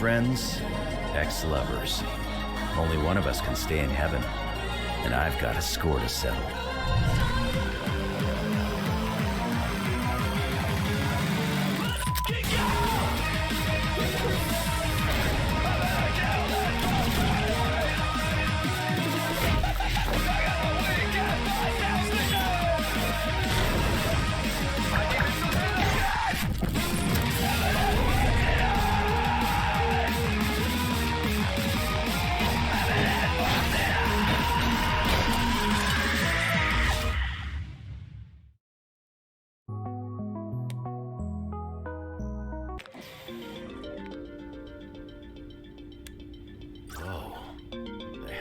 friends, ex-lovers. Only one of us can stay in heaven, and I've got a score to settle.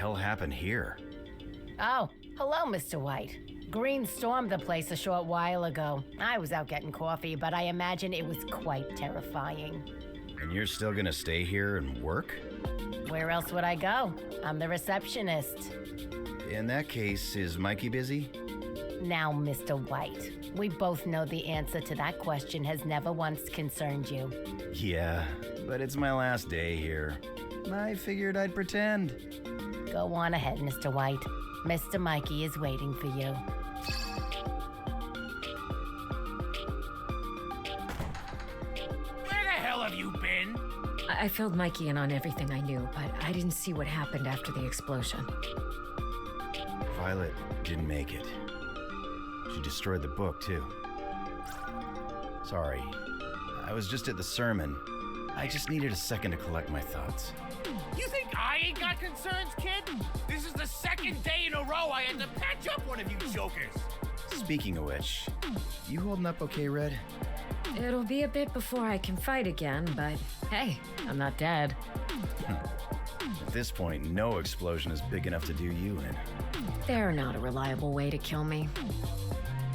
What happened here? Oh, hello, Mr. White. Green stormed the place a short while ago. I was out getting coffee, but I imagine it was quite terrifying. And you're still gonna stay here and work? Where else would I go? I'm the receptionist. In that case, is Mikey busy? Now, Mr. White, we both know the answer to that question has never once concerned you. Yeah, but it's my last day here. I figured I'd pretend. Go on ahead, Mr. White. Mr. Mikey is waiting for you. Where the hell have you been? I filled Mikey in on everything I knew, but I didn't see what happened after the explosion. Violet didn't make it. She destroyed the book, too. Sorry. I was just at the sermon. I just needed a second to collect my thoughts. You think I ain't got concerns, kid? This is the second day in a row I had to patch up one of you jokers. Speaking of which, you holding up okay, Red? It'll be a bit before I can fight again, but hey, I'm not dead. At this point, no explosion is big enough to do you in. They're not a reliable way to kill me.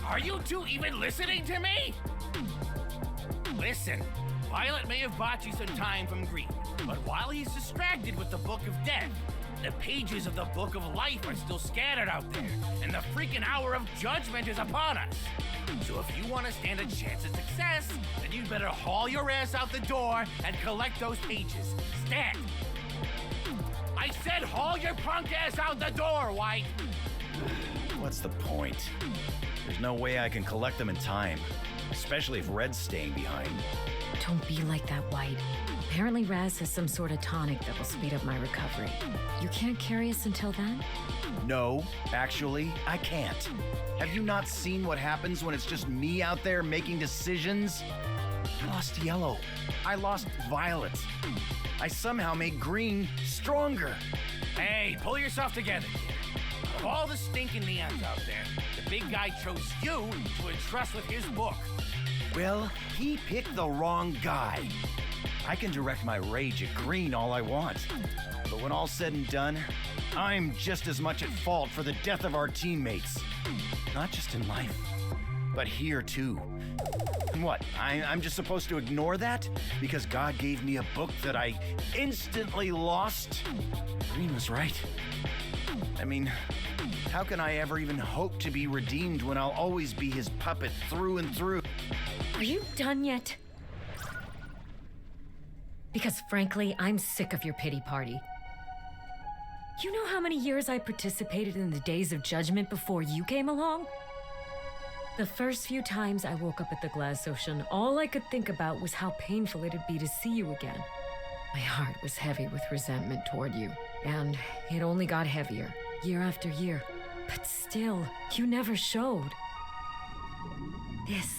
Are you two even listening to me? Listen, Violet may have bought you some time from Green, but while he's distracted with the Book of Death, the pages of the Book of Life are still scattered out there, and the freaking hour of judgment is upon us. So if you want to stand a chance at success, then you'd better haul your ass out the door and collect those pages. Stat! I said haul your punk ass out the door, White! What's the point? There's no way I can collect them in time, especially if Red's staying behind. Don't be like that, White. Apparently Raz has some sort of tonic that will speed up my recovery. You can't carry us until then? No, actually, I can't. Have you not seen what happens when it's just me out there making decisions? I lost Yellow. I lost Violet. I somehow made Green stronger. Hey, pull yourself together, kid. Of all the stinking neons out there, the big guy chose you to entrust with his book. Well, he picked the wrong guy. I can direct my rage at Green all I want. But when all's said and done, I'm just as much at fault for the death of our teammates. Not just in life, but here too. And what, I'm just supposed to ignore that? Because God gave me a book that I instantly lost? Green was right. I mean, how can I ever even hope to be redeemed when I'll always be his puppet through and through? Are you done yet? Because frankly, I'm sick of your pity party. You know how many years I participated in the Days of Judgment before you came along? The first few times I woke up at the glass ocean, all I could think about was how painful it'd be to see you again. My heart was heavy with resentment toward you, and it only got heavier, year after year. But still, you never showed. This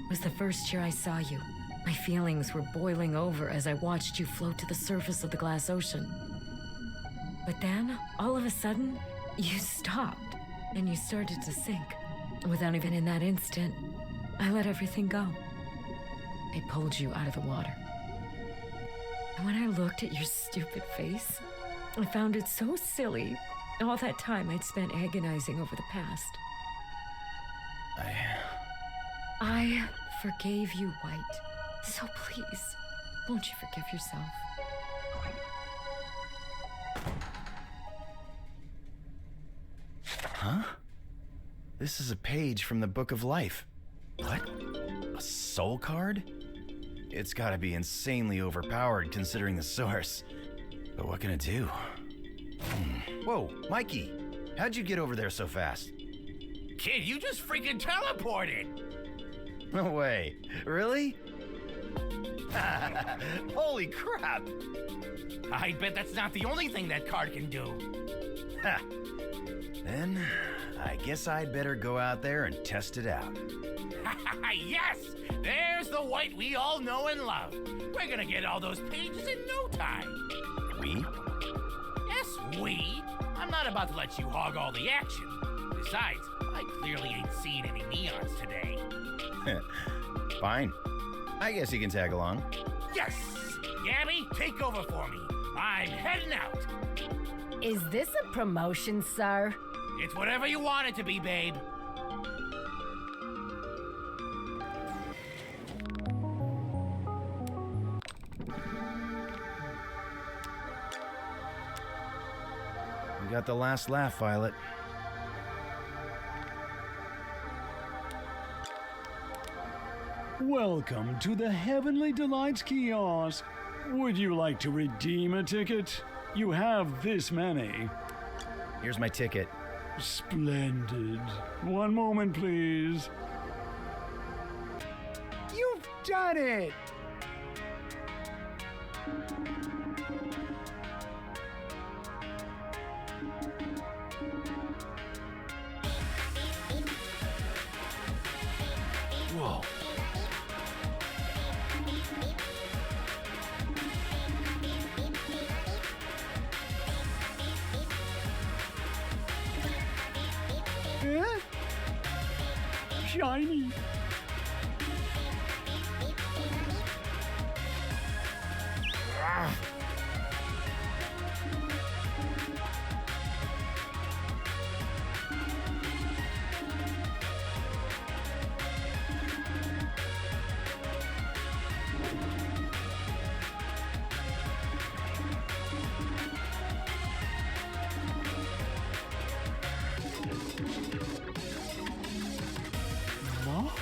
was the first year I saw you. My feelings were boiling over as I watched you float to the surface of the glass ocean. But then, all of a sudden, you stopped, and you started to sink. Without even in that instant, I let everything go. I pulled you out of the water. And when I looked at your stupid face, I found it so silly. All that time I'd spent agonizing over the past. I forgave you, White. So please, won't you forgive yourself? Huh? This is a page from the Book of Life. What? A soul card? It's gotta be insanely overpowered considering the source. But what can it do? Whoa, Mikey! How'd you get over there so fast? Kid, you just freaking teleported! No way. Really? Holy crap! I bet that's not the only thing that card can do. Ha. Then, I guess I'd better go out there and test it out. Yes! There's the White we all know and love. We're gonna get all those pages in no time. We? Yes, we. I'm not about to let you hog all the action. Besides, I clearly ain't seen any neons today. Fine. I guess you can tag along. Yes! Gabby, take over for me. I'm heading out. Is this a promotion, sir? It's whatever you want it to be, babe. You got the last laugh, Violet. Welcome to the Heavenly Delights kiosk. Would you like to redeem a ticket? You have this many. Here's my ticket. Splendid. One moment, please. You've done it! Whoa. Eh? Shiny.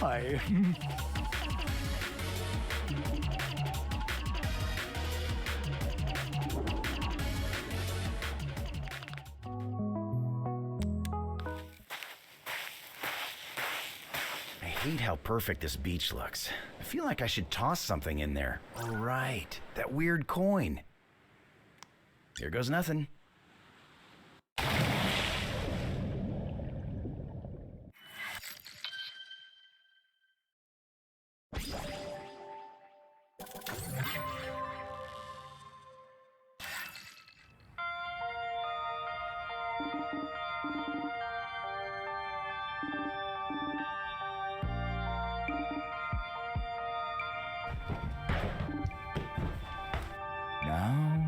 My. I hate how perfect this beach looks. I feel like I should toss something in there. Oh, right. That weird coin. Here goes nothing.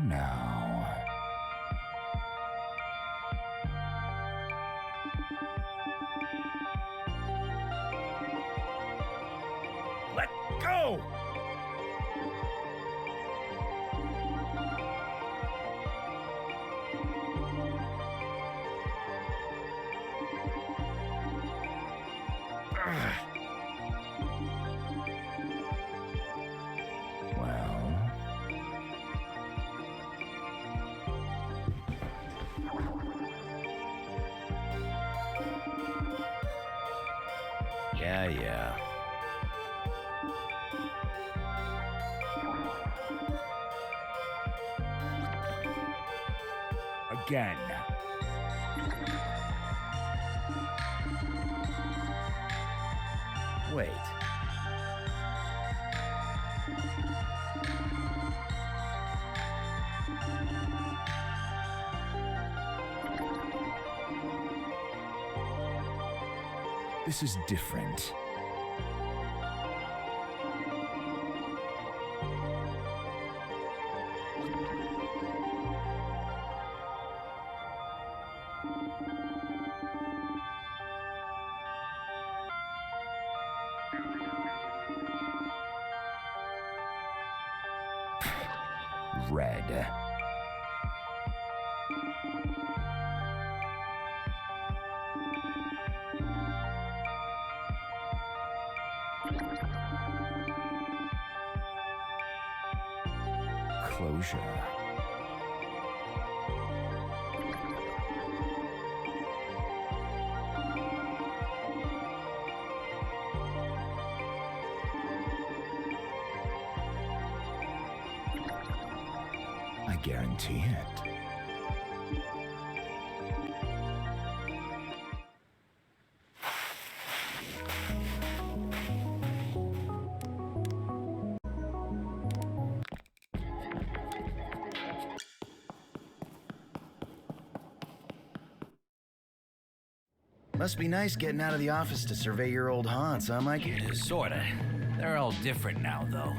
Now. Let go! Well... Yeah. Again. Wait. This is different. Red. closure. I guarantee it. Must be nice getting out of the office to survey your old haunts, huh, Mike? Sorta. They're all different now, though.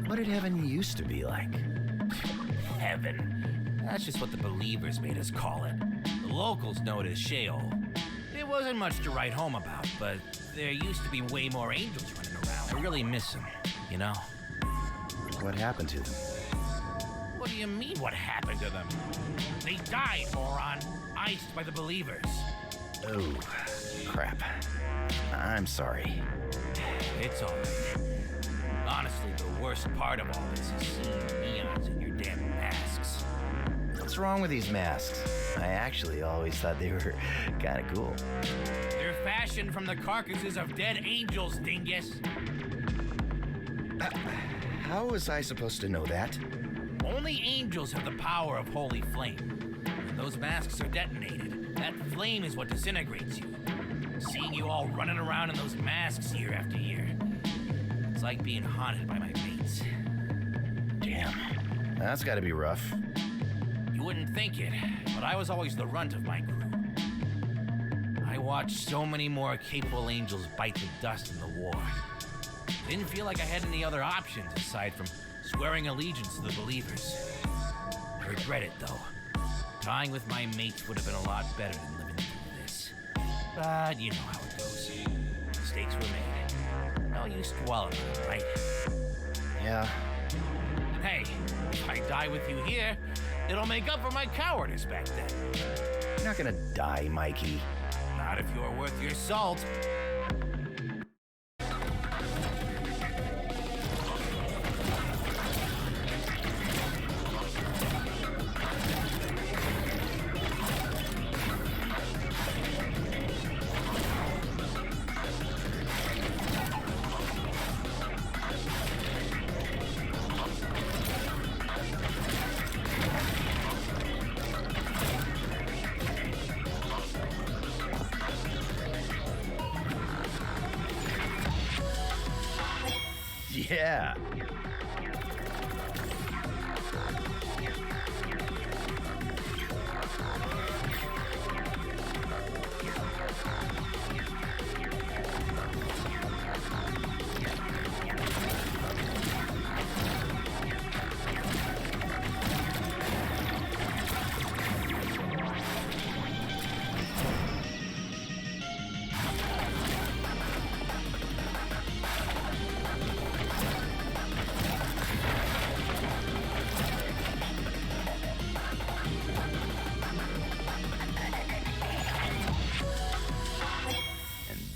What did heaven used to be like? Heaven. That's just what the believers made us call it. The locals know it as Sheol. It wasn't much to write home about, but there used to be way more angels running around. I really miss them, you know? What happened to them? What do you mean, what happened to them? They died, moron. Iced by the believers. Oh, crap. I'm sorry. It's all right. Honestly, the worst part of all this is seeing neons in your damn masks. What's wrong with these masks? I actually always thought they were kind of cool. They're fashioned from the carcasses of dead angels, dingus. How was I supposed to know that? Only angels have the power of holy flame. When those masks are detonated, that flame is what disintegrates you. Seeing you all running around in those masks year after year, it's like being haunted by my mates. Damn. That's gotta be rough. You wouldn't think it, but I was always the runt of my crew. I watched so many more capable angels bite the dust in the war. Didn't feel like I had any other options aside from swearing allegiance to the believers. I regret it, though. Dying with my mates would have been a lot better than living through this. But you know how it goes. Mistakes were made. No use dwelling on it, right? Yeah. And hey, if I die with you here, it'll make up for my cowardice back then. You're not gonna die, Mikey. Not if you're worth your salt. Yeah.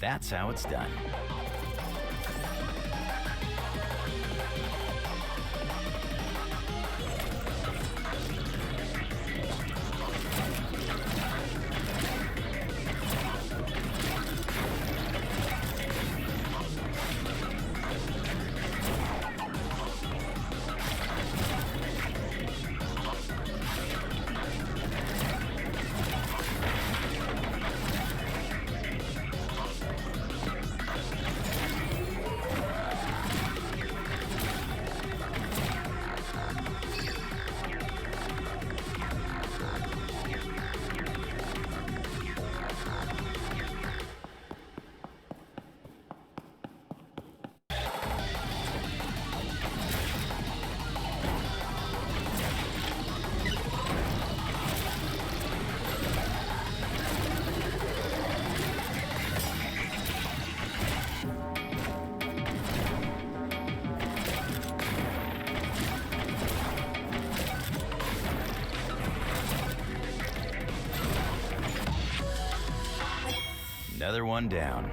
That's how it's done. Another one down.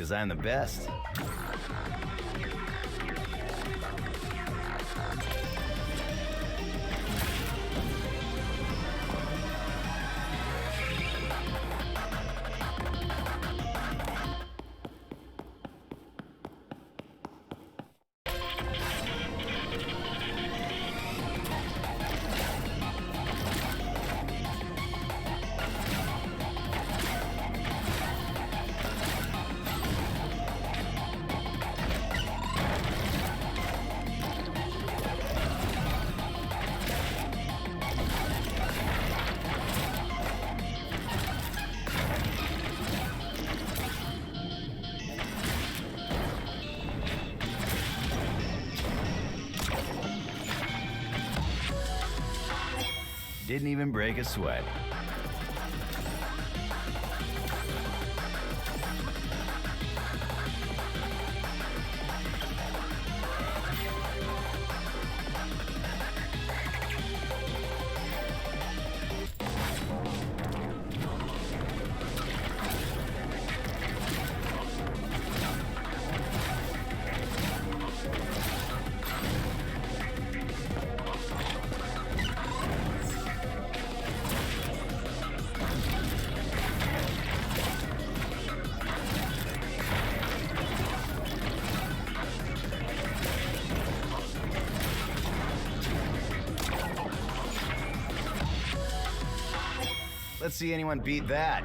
'cause I'm the best. Didn't even break a sweat. Let's see anyone beat that.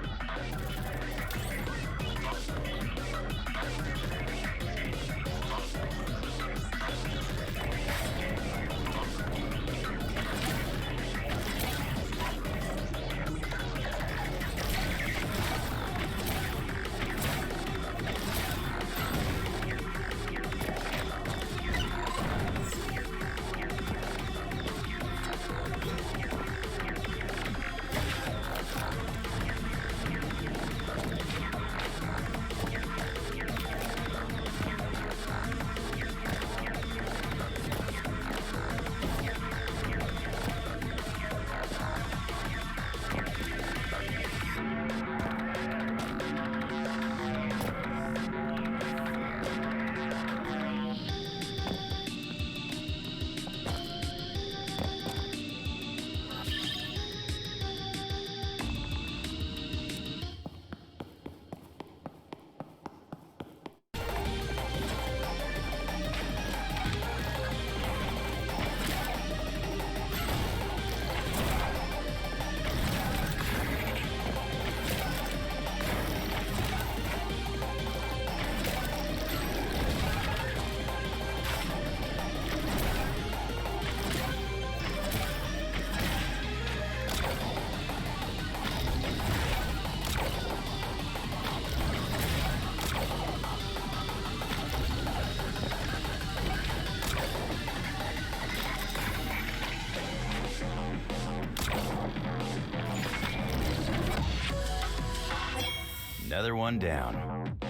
Another one down.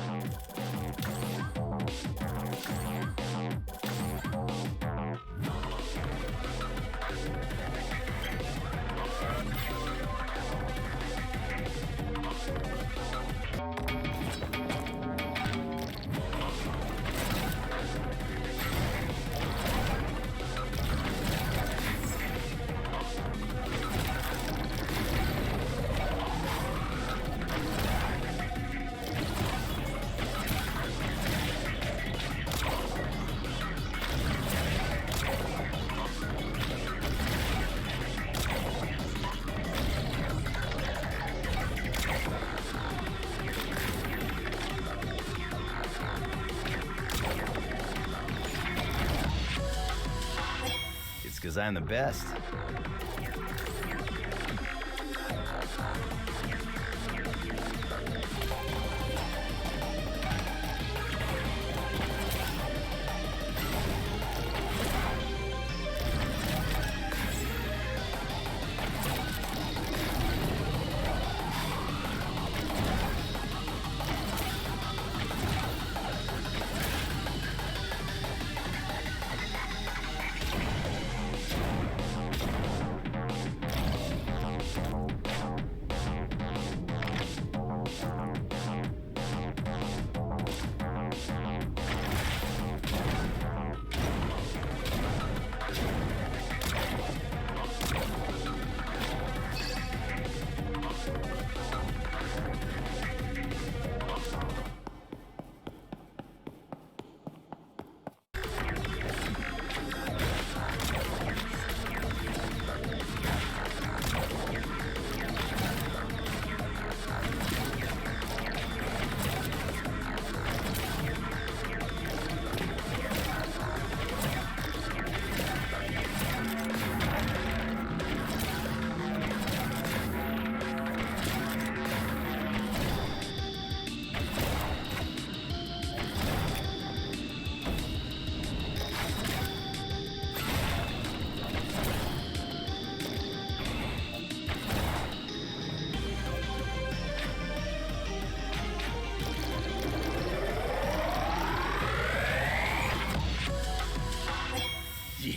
Because I'm the best.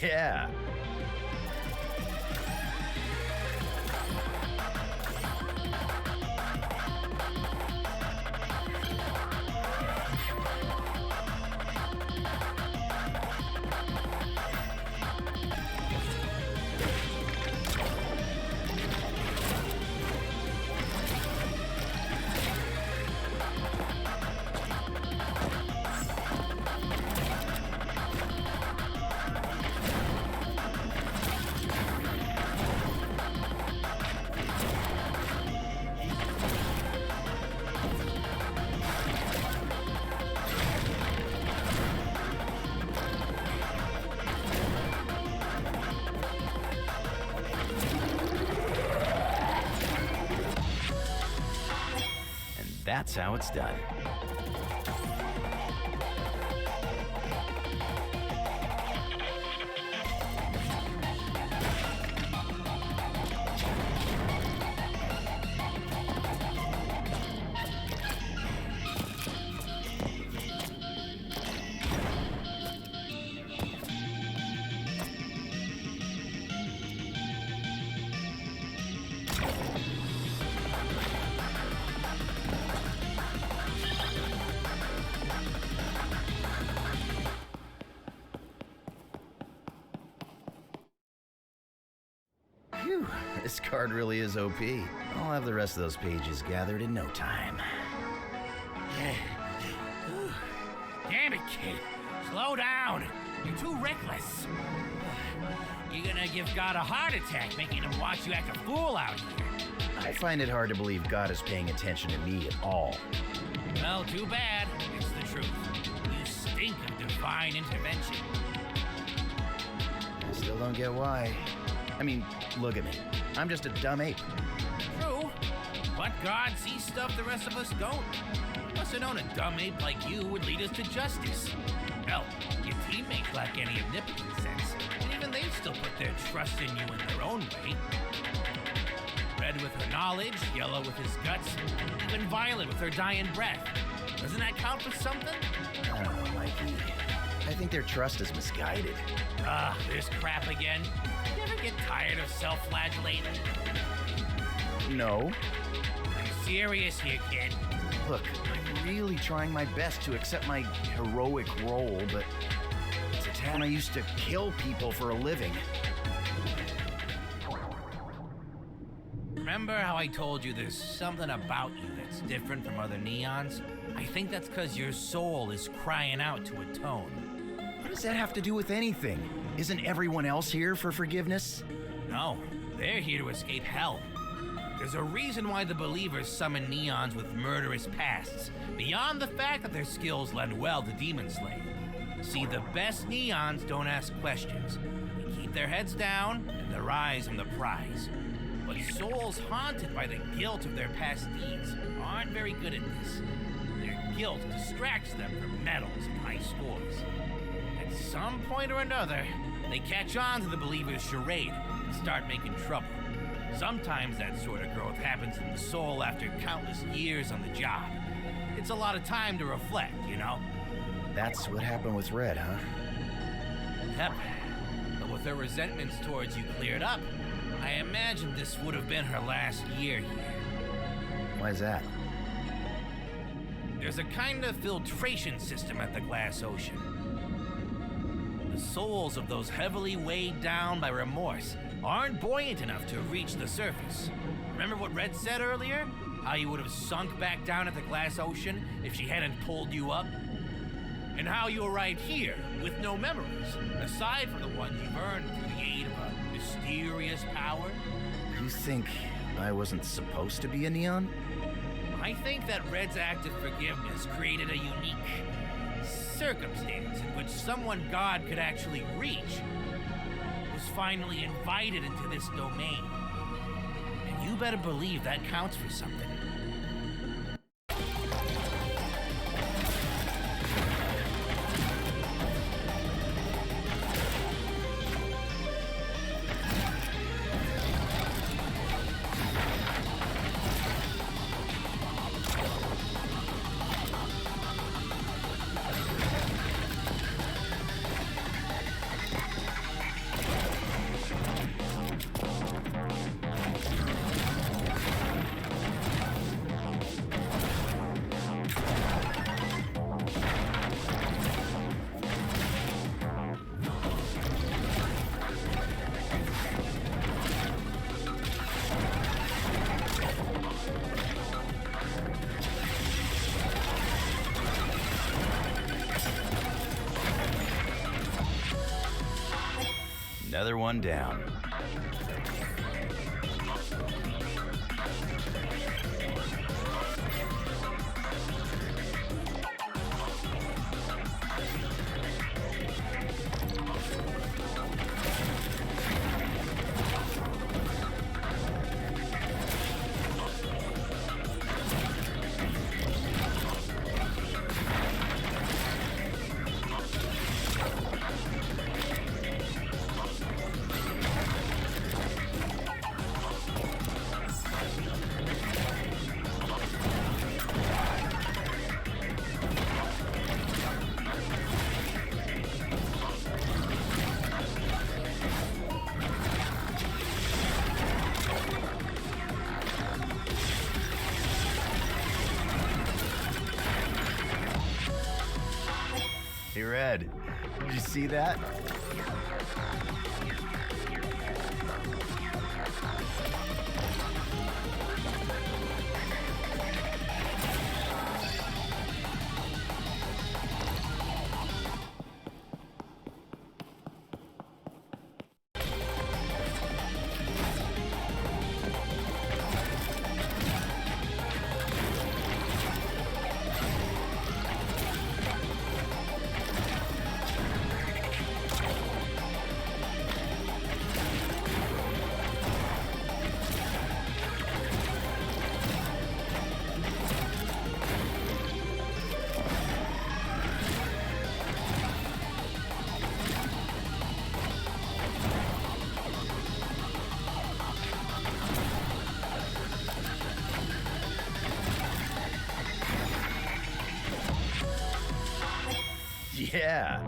Yeah. That's how it's done. Phew, this card really is OP. I'll have the rest of those pages gathered in no time. Damn it, kid. Slow down. You're too reckless. You're gonna give God a heart attack, making him watch you act a fool out here. I find it hard to believe God is paying attention to me at all. Well, too bad. It's the truth. You stink of divine intervention. I still don't get why. I mean, look at me. I'm just a dumb ape. True, but God sees stuff the rest of us don't. He must have known a dumb ape like you would lead us to justice. Hell, your teammates lack any omnipotent sense, and even they still put their trust in you in their own way. Red with her knowledge, yellow with his guts, even violet with her dying breath. Doesn't that count for something? I don't know, Mikey. I think their trust is misguided. This crap again? You ever get tired of self-flagellating? No. I'm serious here, kid. Look, I'm really trying my best to accept my heroic role, but it's a town I used to kill people for a living. Remember how I told you there's something about you that's different from other neons? I think that's because your soul is crying out to atone. What does that have to do with anything? Isn't everyone else here for forgiveness? No, they're here to escape hell. There's a reason why the believers summon neons with murderous pasts, beyond the fact that their skills lend well to demon slaying. See, the best neons don't ask questions. They keep their heads down and their eyes on the prize. But souls haunted by the guilt of their past deeds aren't very good at this. Their guilt distracts them from medals and high scores. At some point or another, they catch on to the believer's charade and start making trouble. Sometimes that sort of growth happens in the soul after countless years on the job. It's a lot of time to reflect, you know? That's what happened with Red, huh? Yep. But with her resentments towards you cleared up, I imagine this would have been her last year here. Why's that? There's a kind of filtration system at the Glass Ocean. The souls of those heavily weighed down by remorse aren't buoyant enough to reach the surface. Remember what Red said earlier? How you would have sunk back down at the Glass Ocean if she hadn't pulled you up? And how you arrived here with no memories, aside from the ones you've earned through the aid of a mysterious power? You think I wasn't supposed to be a neon? I think that Red's act of forgiveness created a unique circumstance in which someone God could actually reach was finally invited into this domain. And you better believe that counts for something. Another one down. Hey, Red, did you see that? Yeah.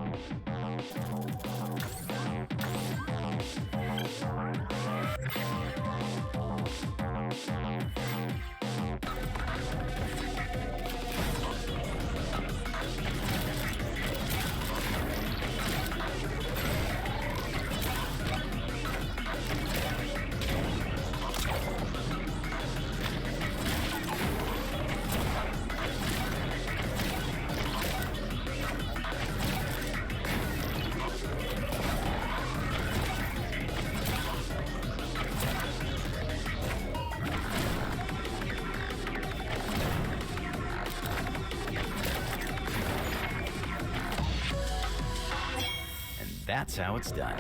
That's how it's done.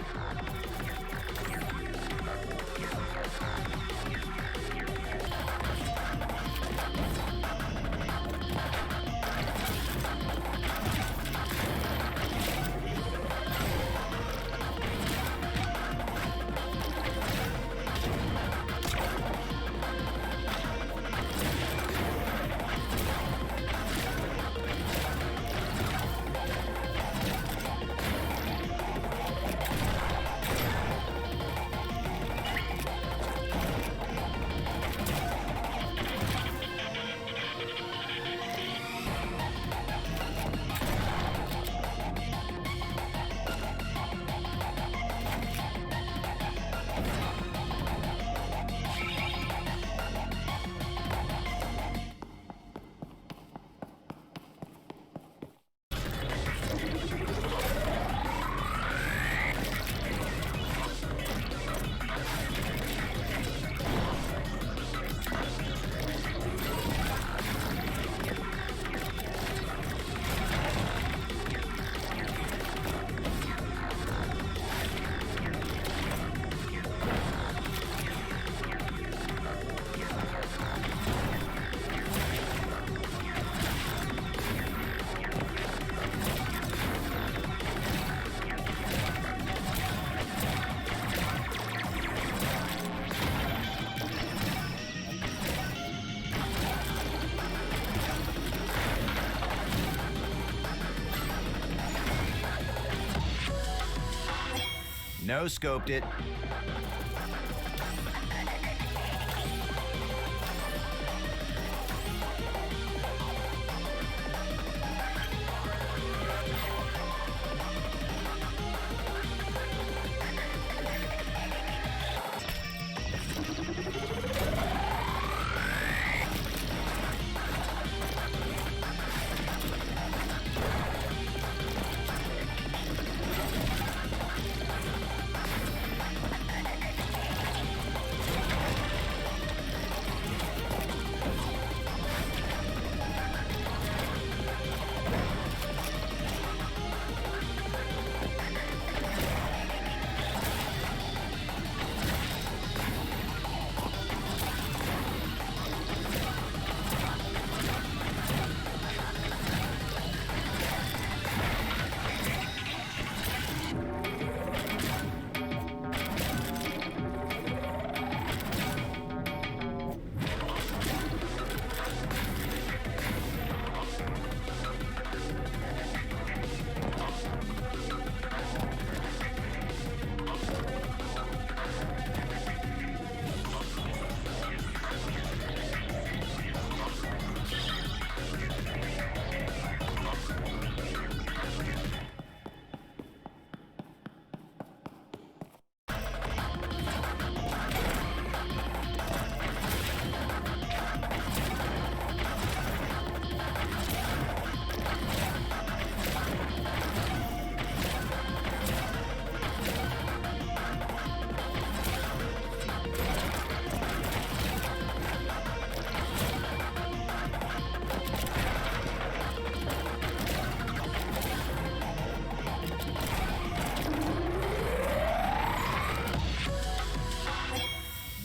No scoped it.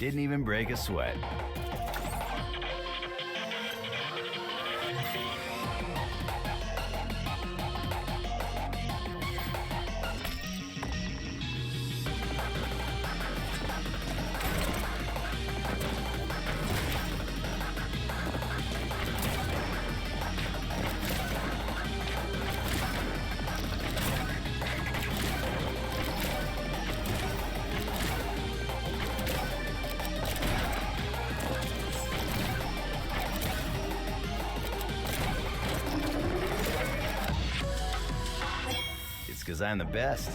didn't even break a sweat. Because I'm the best.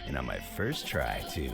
And on my first try, too.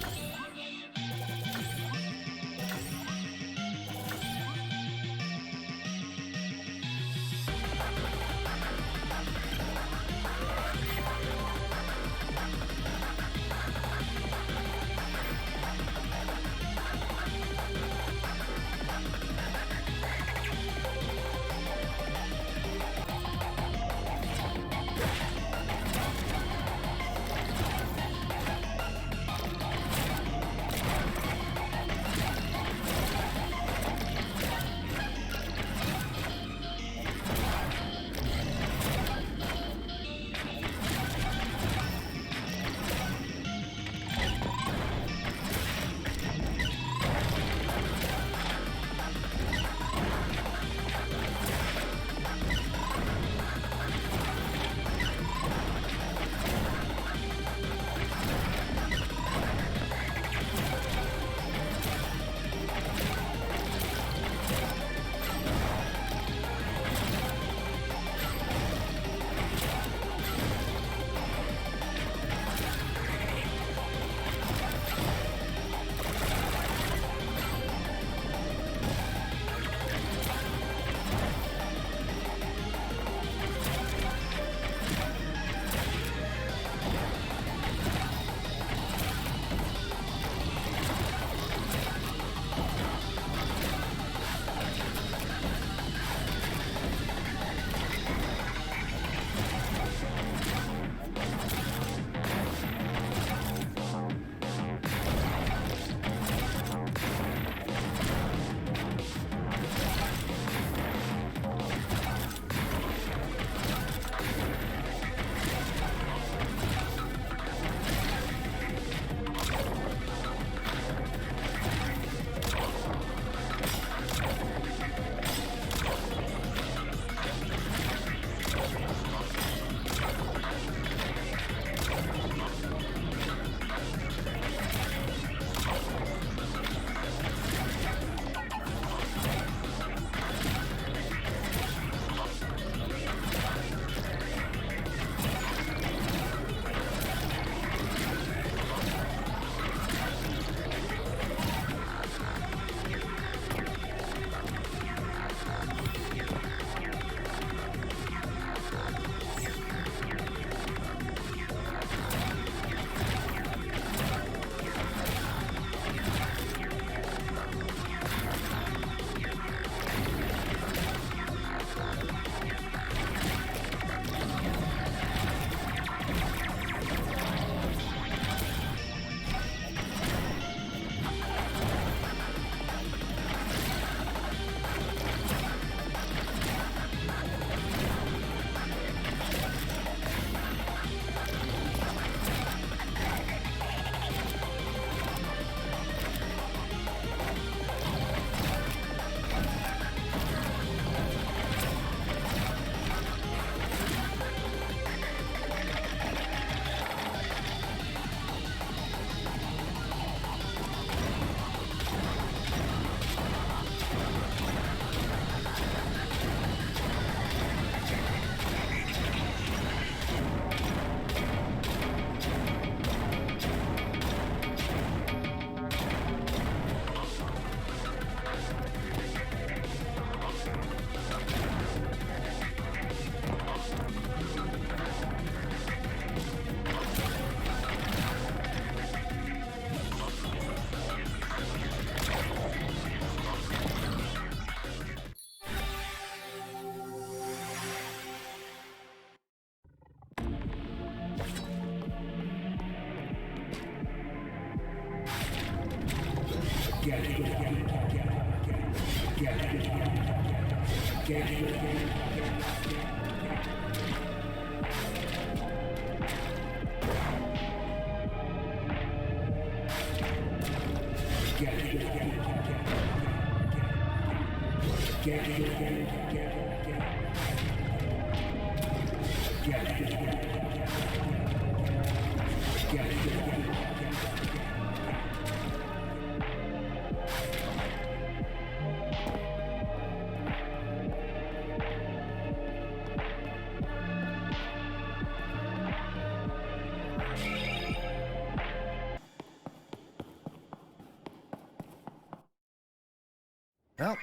Well,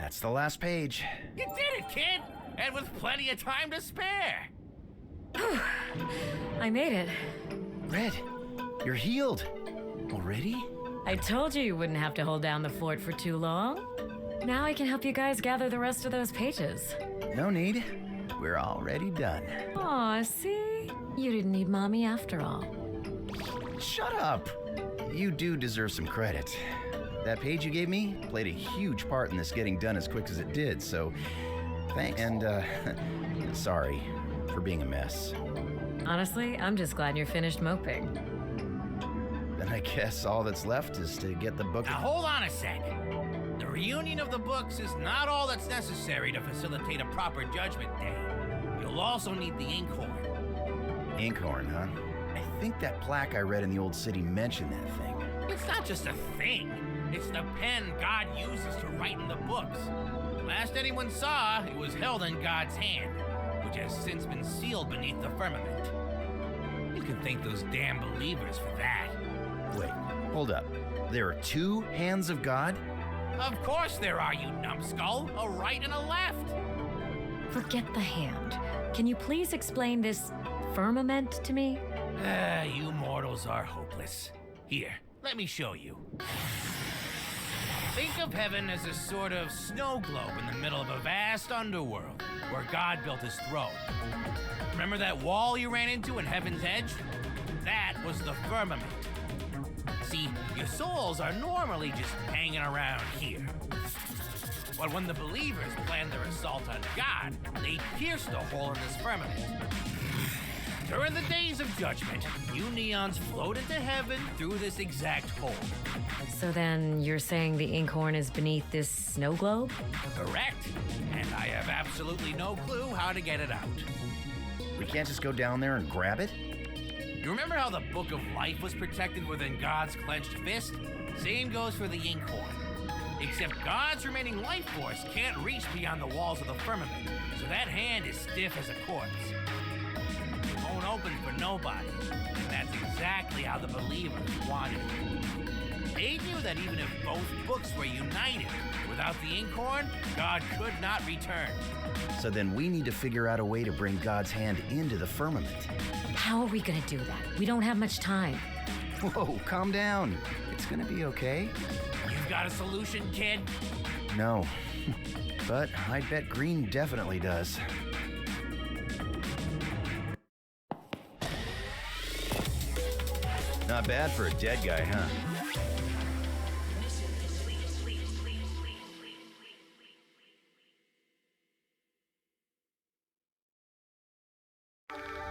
that's the last page. You did it, kid! And with plenty of time to spare! I made it. Red, you're healed. Already? I told you wouldn't have to hold down the fort for too long. Now I can help you guys gather the rest of those pages. No need. We're already done. Aw, see? You didn't need Mommy after all. Shut up! You do deserve some credit. That page you gave me played a huge part in this getting done as quick as it did, so thanks. And, sorry for being a mess. Honestly, I'm just glad you're finished moping. Then I guess all that's left is to get the book. Now hold on a sec. The reunion of the books is not all that's necessary to facilitate a proper judgment day. You'll also need the inkhorn. Inkhorn, huh? I think that plaque I read in the old city mentioned that thing. It's not just a thing. It's the pen God uses to write in the books. Last anyone saw, it was held in God's hand, which has since been sealed beneath the firmament. You can thank those damn believers for that. Wait, hold up. There are two hands of God? Of course there are, you numbskull. A right and a left. Forget the hand. Can you please explain this firmament to me? You mortals are hopeless. Here, let me show you. Think of heaven as a sort of snow globe in the middle of a vast underworld where God built his throne. Remember that wall you ran into in Heaven's Edge? That was the firmament. See, your souls are normally just hanging around here. But when the believers planned their assault on God, they pierced a hole in this firmament. During the days of judgment, you neons float into heaven through this exact hole. So then you're saying the inkhorn is beneath this snow globe? Correct. And I have absolutely no clue how to get it out. We can't just go down there and grab it? You remember how the Book of Life was protected within God's clenched fist? Same goes for the inkhorn. Except God's remaining life force can't reach beyond the walls of the firmament, so that hand is stiff as a corpse. It won't open for nobody, and that's exactly how the believers wanted it. They knew that even if both books were united, without the inkhorn, God could not return. So then we need to figure out a way to bring God's hand into the firmament. How are we gonna do that? We don't have much time. Whoa, calm down. It's gonna be okay. You've got a solution, kid? No, but I bet Green definitely does. Not bad for a dead guy, huh?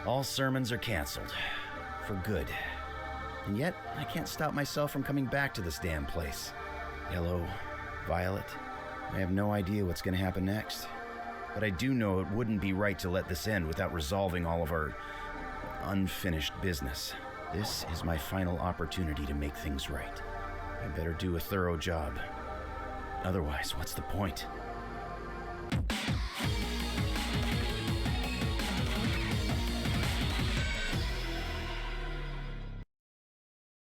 All sermons are canceled. For good. And yet, I can't stop myself from coming back to this damn place. Yellow, violet. I have no idea what's going to happen next. But I do know it wouldn't be right to let this end without resolving all of our unfinished business. This is my final opportunity to make things right. I better do a thorough job. Otherwise, what's the point?